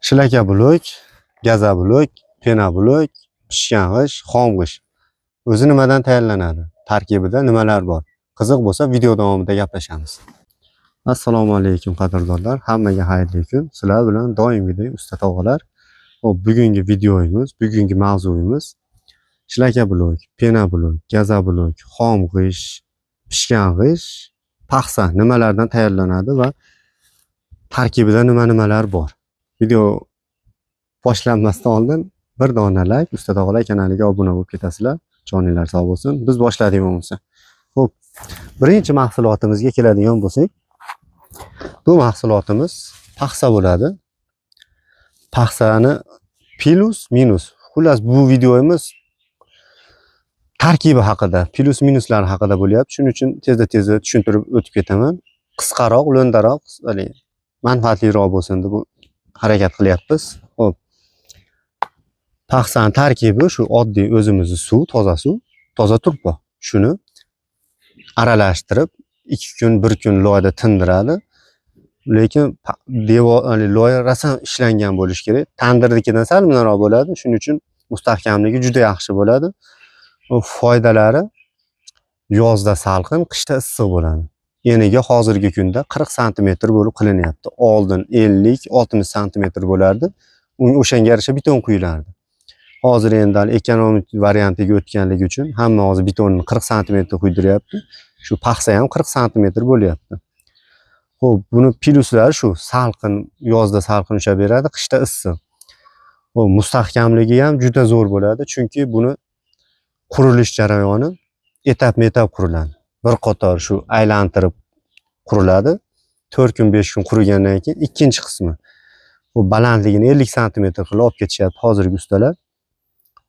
Shilaka blok, gaza blok, pena blok, pishgan g'ish, xom g'ish. O'zi nimadan tayyorlanadi? Tarkibida nimalar bor? Qiziq bo'lsa video davomida gaplashamiz. Assalomu alaykum qadrdonlar, hammaga xayrli kun. Sizlar bilan doimgidek usta tog'alar. Bugungi videoyimiz, bugungi mavzuyimiz shilaka blok, pena blok, gaza blok, xom g'ish, pishgan g'ish, paxsa nimalardan tayyorlanadi va tarkibida nimalar bor? Video boshlanmasdan oldin bir dona like, usta tog'alar kanaliga obuna bo'lib ketasizlar. Joninglar sog' bo'lsin. Biz boshladik bo'lsa. Xo'p, birinchi mahsulotimizga keladigan bo'lsak, bu mahsulotimiz paxsa bo'ladi. Paxsani plus minus. Xullas bu videomiz tarkibi haqida, plus minuslar haqida bo'lyapti. Shuning uchun tezda tushuntirib o'tib ketaman. Qisqaroq, lo'ndaroq, manfaatliroq bo'lsin deb bu harakat qilyapmiz. Xo'p. Paxsaning tarkibi shu oddiy o'zimizning suv, toza turpo. Shuni aralashtirib 2 kun, 1 kun loyda tindiradi. Lekin loy rasam ishlangan bo'lishi kerak. Tandirnikidan sal minoroq bo'ladi. Shuning uchun mustahkamligi juda yaxshi bo'ladi. Foydalari yozda salqin, qishda issiq bo'ladi. Eniga hozirgi kunda 40 sm bo'lib qilinyapti. Oldin 50-60 sm bo'lardi. O'shanga yarasha beton quyilardi. Hozir endi ekonomik variantiga o'tganligi uchun hamma hozir betonni 40 sm quydiryapti. Shu paxsa ham 40 sm bo'lyapti. Xo'p, buni pluslari shu, salqin, yozda salqin ushlab beradi, qishda issiq. Xo'p, mustahkamligi ham juda zo'r bo'ladi, chunki buni qurilish jarayoni etap-etap quriladi. Bir qator shu aylantirib quriladi. 4 kun, 5 kun qurigandan keyin ikkinchi qismi. Bu balandligini 50 sm qilib olib ketishyapti hozirgi ustalar.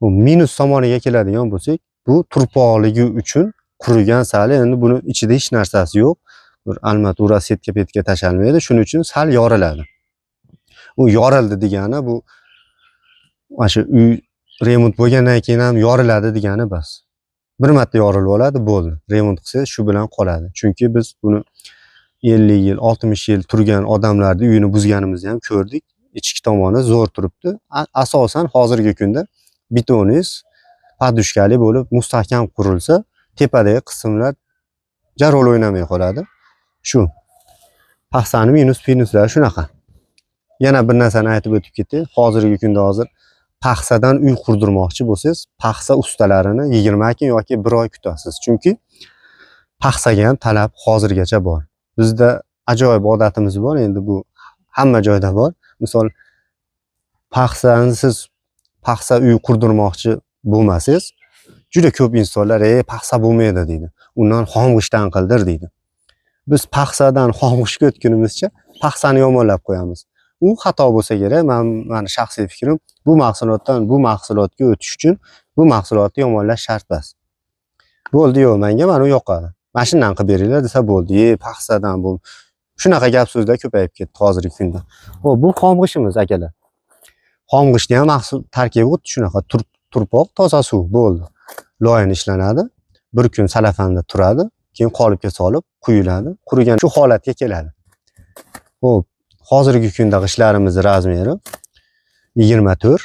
Bu minus tomoniga keladigan bo'lsak, bu turpoqligi uchun qurigan sali endi buni ichida hech narsasi yo'q. Albatta ura setka-petga tashalmaydi, shuning uchun sal yoriladi. U yorildi degani bu o'sha uy remont bo'lgandan keyin ham yoriladi degani bas. Bir marta yorilib oladi, bo'ldi. Remont qilsangiz shu bilan qoladi. Chunki biz buni 50 yil, 60 yil turgan odamlarning uyini buzganimizni ham ko'rdik. Ichki tomoni zo'r turibdi. Asosan hozirgi kunda betoningiz padushkali bo'lib mustahkam qurilsa, tepadagi qismlar rol o'ynamay qoladi. Shu. Paxsani minuslari shunaqa. Yana bir narsani aytib o'tib ketay. Hozirgi kunda paxsadan uy qurdirmoqchi bo'lsangiz, paxsa ustalarini 20 kun yoki 1 oy kutasiz. Chunki paxsaga ham talab hozirgacha bor. Bizda ajoyib odatimiz bor, endi bu hamma joyda bor. Misol paxsa uy qurdirmoqchi bo'lmasangiz, juda ko'p insonlar paxsa bo'lmaydi deydi. Undan xom g'ishdan qildir deydi. Biz paxsadan xom g'ishga o'tgunimizcha paxsani yomonlab qo'yamiz. U xato bo'lsa kerak. Meni shaxsiy fikrim, bu mahsulotdan bu mahsulotga o'tish uchun bu mahsulotni yomonlash shart emas. Bo'ldi, yo'q, menga mana u yoqadi. Mana shundan qilib beringlar desa bo'ldi. Paxsadan bu. Shunaqa gap so'zlar ko'payib ketdi hozirgi kunda. Xo'p, bu xom g'ishimiz akalar. Xom g'ishni ham mahsul tarkibi xuddi shunaqa, turpoq, toza suv bo'ldi. Loyini ishlanadi. 1 kun salafanda turadi, keyin qolipga solib quyiladi. Qurigan shu holatga keladi. Xo'p, hozirgi kunda g'ishlarimiz razmeri 24,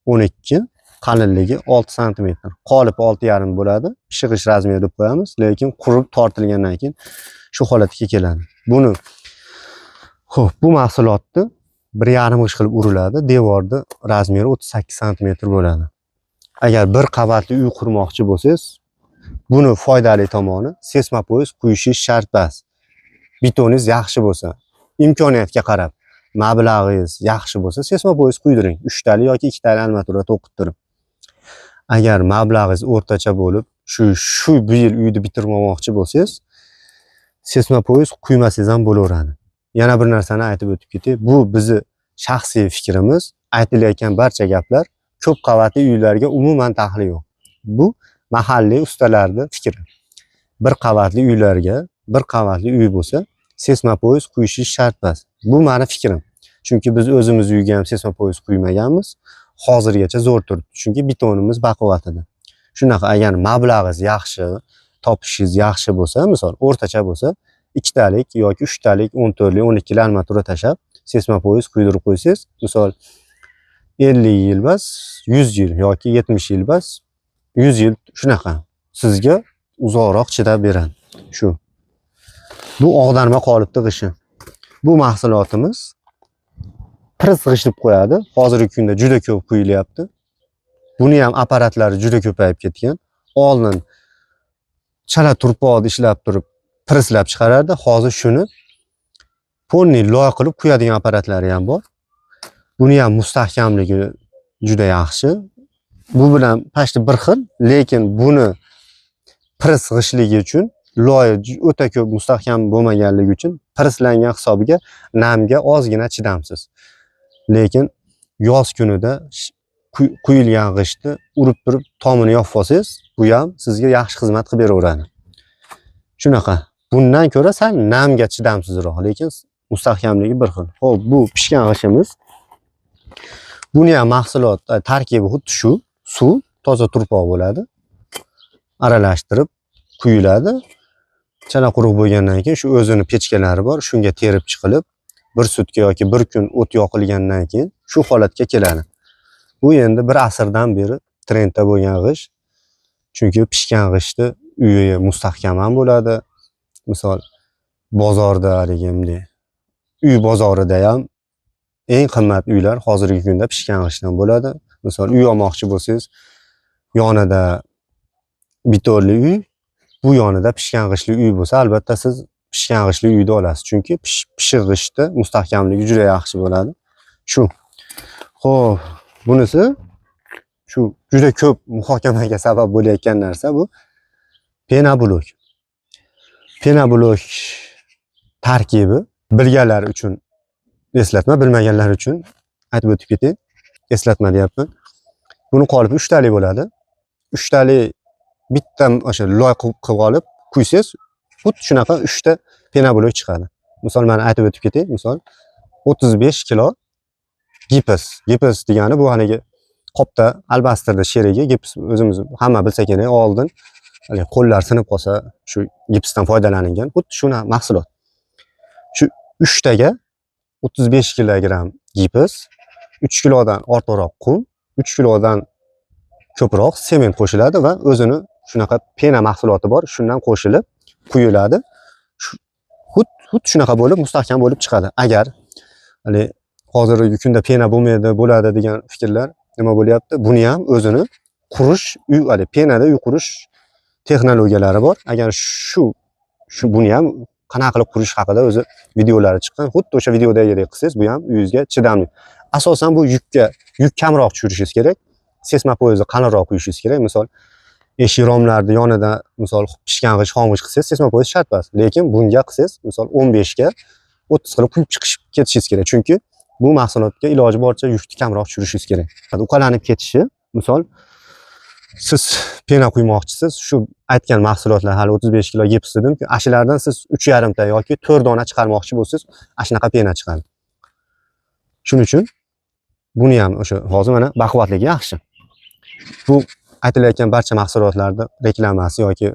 12, qalinligi 6 sm. Qolip 6,5 bo'ladi. Pishig'ish razmeri deb qo'yamiz, lekin qurib tortilgandan keyin shu holatga keladi. Buni xo'p, bu mahsulotni 1,5 g'ish qilib uriladi. Devorni razmeri 38 sm bo'ladi. Agar bir qavatli uy qurmoqchi bo'lsangiz, buni foydali tomoni sesma poyiz quyishingiz shart emas. Betoningiz yaxshi bo'lsa, imkoniyatga qarab, mablag'ingiz yaxshi bo'lsa, sesma poyiz quydiring. 3 tali yoki 2 tali armatura to'qittirib. Agar mablag'ingiz o'rtacha bo'lib, shu bu yil uyni bitirmoqchi bo'lsangiz, sesma poyiz quymasangiz ham bo'laveradi. Yana bir narsani aytib o'tib ketay. Bu bizni shaxsiy fikrimiz. Aytilayotgan barcha gaplar ko'p qavatli uylarga umuman daxli yo'q. Bu mahalliy ustalarning fikri. Bir qavatli uylarga, bir qavatli uy bo'lsa, sesma poyiz quyishingiz shart emas. Bu meni fikrim. Chunki biz o'zimiz uyga ham sesma poyiz quymaganmiz. Hozirgacha zo'r turibdi. Chunki betonimiz baquvvat edi. Shunaqa, agar mablag'ingiz yaxshi, topishingiz yaxshi bo'lsa, misol o'rtacha bo'lsa, 2 talik yoki 3 talik, 14lik, 12lik armatura tashab, sesmapoyiz quydirib qo'ysangiz, misol 50 yil bas, 100 yil yoki 70 yil bas, 100 yil shunaqa sizga uzoqroq chidab beradi. Shu. Bu og'darma qolipti g'ishi. Bu mahsulotimiz pirs g'ishlab qo'yadi. Hozirgi kunda juda ko'p quyilyapti. Buni ham apparatlari juda ko'payib ketgan. Oldin chala turpoqni ishlab turib pirslab chiqarardi. Hozir shuni polni loy qilib quyadigan apparatlari ham bor. Buni ham mustahkamligi juda yaxshi. Bu bilan pashti bir xil, lekin buni pirs g'ishligi uchun loyi o'ta ko'p mustahkam bo'lmaganligi uchun pirslangan hisobiga namga ozgina chidamsiz. Lekin yoz kunida quyilgan g'ishtni urib turib tomini yopib olsangiz, bu ham sizga yaxshi xizmat qilib beraveradi. Shunaqa. Bundan ko'ra sal namga chidamsizroq, lekin mustahkamligi bir xil. Xo'p, bu pishgan g'ishimiz. Buni ham mahsulot tarkibi xuddi shu, suv, toza turpoq bo'ladi. Aralashtirib quyiladi. Chala quruq bo'lgandan keyin shu o'zini pechkalari bor, shunga terib chiqilib, bir sutka yoki bir kun o't yoqilgandan keyin shu holatga keladi. Bu endi bir asrdan beri trendda bo'lgan g'isht. Chunki pishgan g'ishtni uyi mustahkam ham bo'ladi. Misol bozorda haligimdek uy bozorida ham eng qimmat uylar hozirgi kunda pishgan g'ishtdan bo'ladi. Misol uy olmoqchi bo'lsangiz, yonida betonli uy, bu yonida pishgan g'ishtli uy bo'lsa, albatta siz pishgan g'ishtli uyni olasiz. Chunki pishiq g'ishtni mustahkamligi juda yaxshi bo'ladi. Shu. Xo'p, bunisi shu juda ko'p muhokamaga sabab bo'layotgan narsa bu penablok. Penablok tarkibi bilganlar uchun eslatma, bilmaganlar uchun aytib o'tib ketay. Eslatma deyapman. Buni qolipi 3 talik bo'ladi. 3 talik bitta o'sha loy qilib olib quysangiz, xuddi shunaqa 3 ta penablok chiqadi. Misol men aytib o'tib ketay. Misol 35 kilo gips. Gips degani bu haligi qopda albastrda sherigi, gips o'zimiz hamma bilsa kerak, oldin qo'llar sinib qolsa shu gipsdan foydalanilgan, xuddi shuna mahsulot. Shu 3 taga 35 kilogram gips, 3 kilodan ortiqroq qum, 3 kilodan ko'proq sement qo'shiladi va o'zini shunaqa pena mahsuloti bor, shundan qo'shilib quyiladi. Xuddi shunaqa bo'lib mustahkam bo'lib chiqadi. Agar hozirgi kunda pena bo'lmaydi, bo'ladi degan fikrlar nima bo'lyapti? Buni ham o'zini qurish, penada uy qurish texnologiyalari bor. Agar shu buni ham qanaqa qilib qurish haqida o'zi videolari chiqqan. Xuddi o'sha videodagidek qilsangiz, bu ham uyingizga chidamli. Asosan bu yuk kamroq tushirishingiz kerak. Sesmapoyizni qalinroq quyishingiz kerak. Misol eshik romlarni yonida misol pishgan g'isht, xom g'isht qilsangiz, sesmapoyiz shart emas. Lekin bunga qilsangiz, misol 15 ga 30 qilib quyib chiqib ketishingiz kerak. Chunki bu mahsulotga iloji boricha yukni kamroq tushirishingiz kerak. Uqalanib ketishi, misol siz pena quymoqchisiz, shu aytgan mahsulotlar hali 35 kilo gips dedim-ku, ashulardan siz 3,5 ta yoki 4 dona chiqarmoqchi bo'lsangiz, ashunaqa pena chiqadi. Shuning uchun buni ham o'sha hozir mana baquvvatligi yaxshi. Bu aytilayotgan barcha mahsulotlarda reklamasi yoki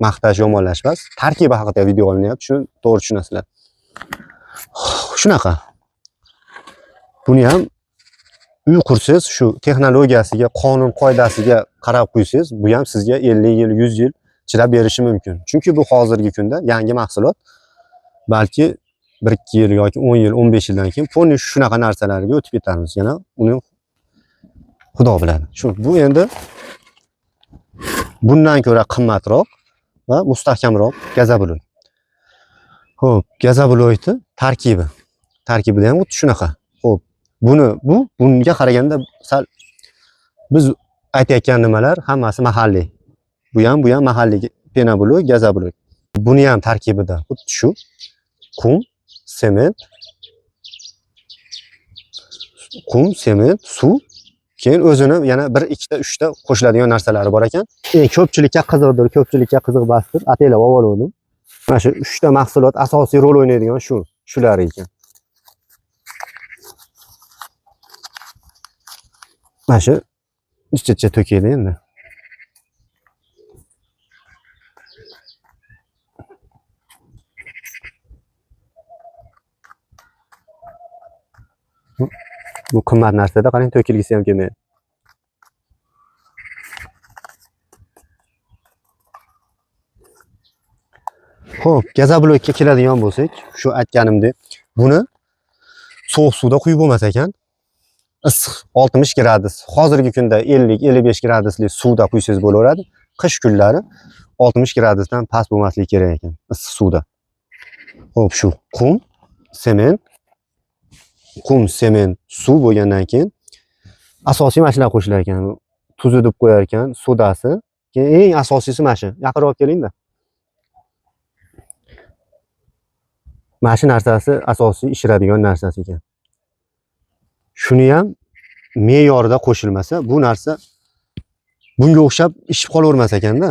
maqtash yomonlash emas, tarkibi haqida video olinyapti, shuni to'g'ri tushunasizlar. Shunaqa. Buni ham uy qursangiz, shu texnologiyasiga, qonun qoidasiga qarab quysangiz, bu ham sizga 50 yil, 100 yil chidab berishi mumkin. Chunki bu hozirgi kunda yangi mahsulot. Balki 1-2 yil yoki 10 yil, 15 yildan keyin polni shunaqa narsalarga o'tib ketamiz. Yana uni Xudo biladi. Shu bu endi bundan ko'ra qimmatroq va mustahkamroq gazablok. Xo'p, gazablokni tarkibida ham xuddi shunaqa. Xo'p, bunga qaraganda sal biz aytayotgan nimalar hammasi mahalliy. Bu ham mahalliy penablok, gazablok. Buni ham tarkibida xuddi shu qum, sement, suv, keyin o'zini yana 1-2 ta 3 ta qo'shiladigan narsalari bor ekan. Ko'pchilikka qiziqdir, ko'pchilikka qiziqmasdir. Ataylab oldim. Mana shu 3 ta mahsulot asosiy rol o'ynaydigan shular ekan. Mana shu ichcha to'kaydi endi. Bu qimmat narsada qarang, to'kilgisi ham kelmaydi. Xo'p, gazobloyga keladigan bo'lsak, shu aytganimdek, buni sovuq suvda quyib bo'lmas ekan. Issiq 60 gradus. Hozirgi kunda 50-55 gradusli suvda quysangiz bo'laveradi. Qish kunlari 60 gradusdan past bo'lmasligi kerak ekan issiq suvda. Xo'p, shu qum, sement, suv bo'lgandan keyin asosiy mana shular qo'shilar ekan. Tuzi deb qo'yar ekan, sodasi. Keyin eng asosiysi mana shu. Yaqinroq keling-da. Mana shu narsasi asosiy ishiradigan narsasi ekan. Shuni ham me'yorida qo'shilmasa, bu narsa bunga o'xshab ishib qolavermas ekanda.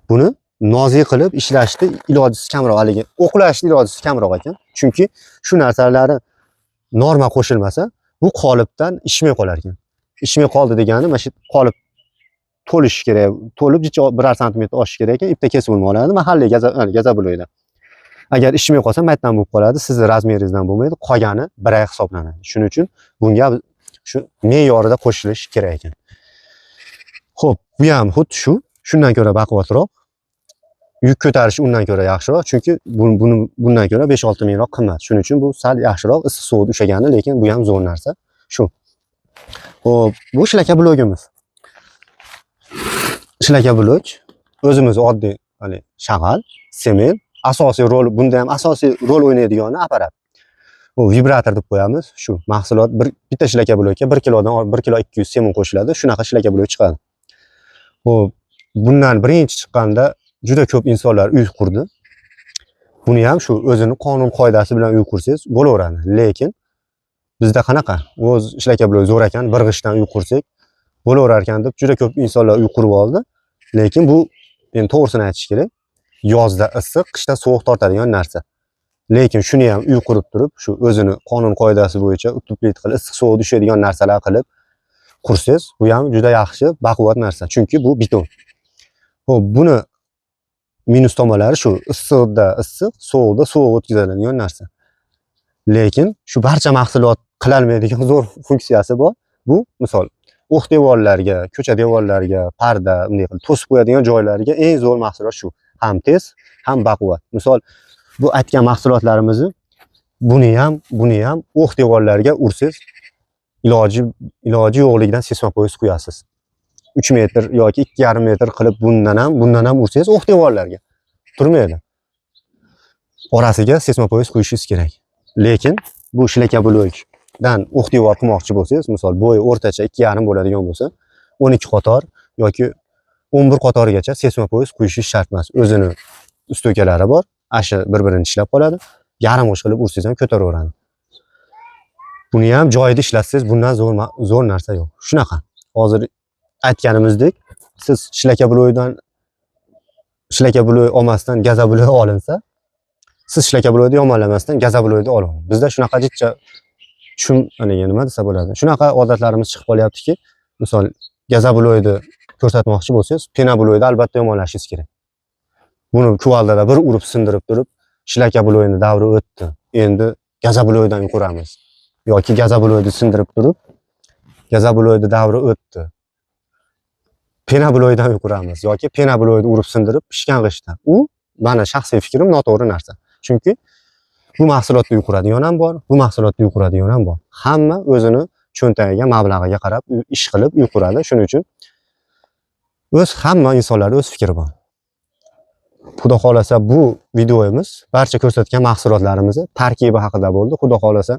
Buni nozik qilib ishlashni ilojisi kamroq, haligi o'qlashni ilojisi kamroq ekan. Chunki shu narsalari norma qo'shilmasa, bu qolipdan ishmay qolar ekan. Ishmay qoldi degani, mana shu qolip to'lishi kerak, to'lib 1 santimetr oshishi kerak ekan, ipda kesib bo'lmaydi. Mahalliy gazobloyda. Agar ishmay qolsa, maytdan bo'lib qoladi, sizni razmeringizdan bo'lmaydi, qolgani biray hisoblanadi. Shuning uchun bunga shu me'yorida qo'shilish kerak ekan. Xo'p, bu ham xuddi shu. Shundan ko'ra baquvvatroq. Yuk ko'tarish undan ko'ra yaxshiroq, chunki bundan ko'ra 5-6 mingroq qimmat. Shuning uchun bu sal yaxshiroq, issiq suvda ushagani, lekin bu ham zo'r narsa. Shu. Xo'p, bu shlaka blogimiz. Shlaka blok o'zimiz oddiy, shag'al, sement, asosiy rol, bunda ham asosiy rol o'ynaydigani apparat. Bu vibrator deb qo'yamiz. Shu mahsulot bitta shlaka blokka 1 kilodan 1 kilo 200 sement qo'shiladi. Shunaqa shlaka blok chiqadi. Xo'p, bundan birinchi chiqqanda juda ko'p insonlar uy qurdi. Buni ham shu o'zini qonun qoidasi bilan uy qursangiz bo'laveradi. Lekin bizda qanaqa? O'z shlaka blok zo'r ekan, bir g'ishdan uy qursak bo'laverar ekan deb juda ko'p insonlar uy qurib oldi. Lekin bu endi to'g'risini aytish kerak. Yozda issiq, qishda sovuq tortadigan narsa. Lekin shuni ham uy qurib turib, shu o'zini qonun qoidasi bo'yicha utublit qilib, issiq sovuq tushadigan narsalar qilib qursangiz, bu ham juda yaxshi, baquvvat narsa. Chunki bu beton. Xo'p, buni minus tomonlari shu, issiqda issiq, sovuqda sovuq o'tkaziladigan narsa. Lekin shu barcha mahsulot qila olmaydigan zo'r funksiyasi bor. Bu misol o'q devorlarga, ko'cha devorlariga, parda, bunday qilib to'sib qo'yadigan joylarga eng zo'r mahsulot shu. Ham tez, ham baquvvat. Misol bu aytgan mahsulotlarimizni buni ham o'q devorlarga ursangiz, iloji yo'qligidan seysmopoyez qo'yasiz. 3 metr yoki 2,5 metr qilib bundan ham ursangiz o'q devorlarga turmaydi. Orasiga seysmopoyez qo'yishingiz kerak. Lekin bu shlaka blokdan o'q devor qilmoqchi bo'lsangiz, misol bo'yi o'rtacha 2,5 bo'ladigan bo'lsa, 12 qator yoki 11 qatorgacha seysmopoyez qo'yishingiz shart emas. O'zini ustokalari bor, ashi bir-birini tishlab qoladi. Yarim g'ish qilib ursangiz ham ko'taraveradi. Buni ham joyida ishlatsangiz, bundan zo'r narsa yo'q. Shunaqa. Hozir aytganimizdek, siz shlaka bloy olmasdan gazobloy olinsa, siz shlaka bloyni yomonlamasdan gazobloyni oling. Bizda shunaqa jicha nima desa bo'ladi? Shunaqa odatlarimiz chiqib qolyaptiki, misol gazobloyni ko'rsatmoqchi bo'lsangiz, penabloyni albatta yomonlashingiz kerak. Buni kuvaldada bir urib sindirib turib, shlaka bloyni davri o'tdi. Endi gazobloydan quramiz. Yoki gazobloyni sindirib turib, gazobloyni davri o'tdi. Penabloydan quramiz yoki penabloyni urib sindirib pishgan g'ishdan. U mana shaxsiy fikrim noto'g'ri narsa. Chunki bu mahsulotni uy quradigan ham bor, bu mahsulotni uy quradigan ham bor. Hamma o'zini cho'ntagiga, mablag'iga qarab ish qilib uy quradi. Shuning uchun hamma insonlarda o'z fikri bor. Xudo xolasa bu videomiz barcha ko'rsatgan mahsulotlarimiz tarkibi haqida bo'ldi. Xudo xolasa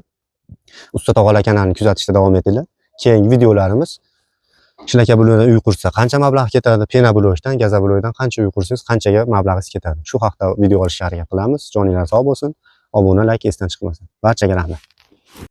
Usta Tog'alar kanalini kuzatishda davom etinglar. Keyingi videolarimiz shlaka bloydan uy qursa qancha mablag' ketadi, penabloydan, gazobloydan qancha uy qursangiz qanchaga mablag'ingiz ketadi. Shu haqida video olishga harakat qilamiz. Joninglar sog' bo'lsin. Obuna, like esdan chiqmasin. Barchaga rahmat.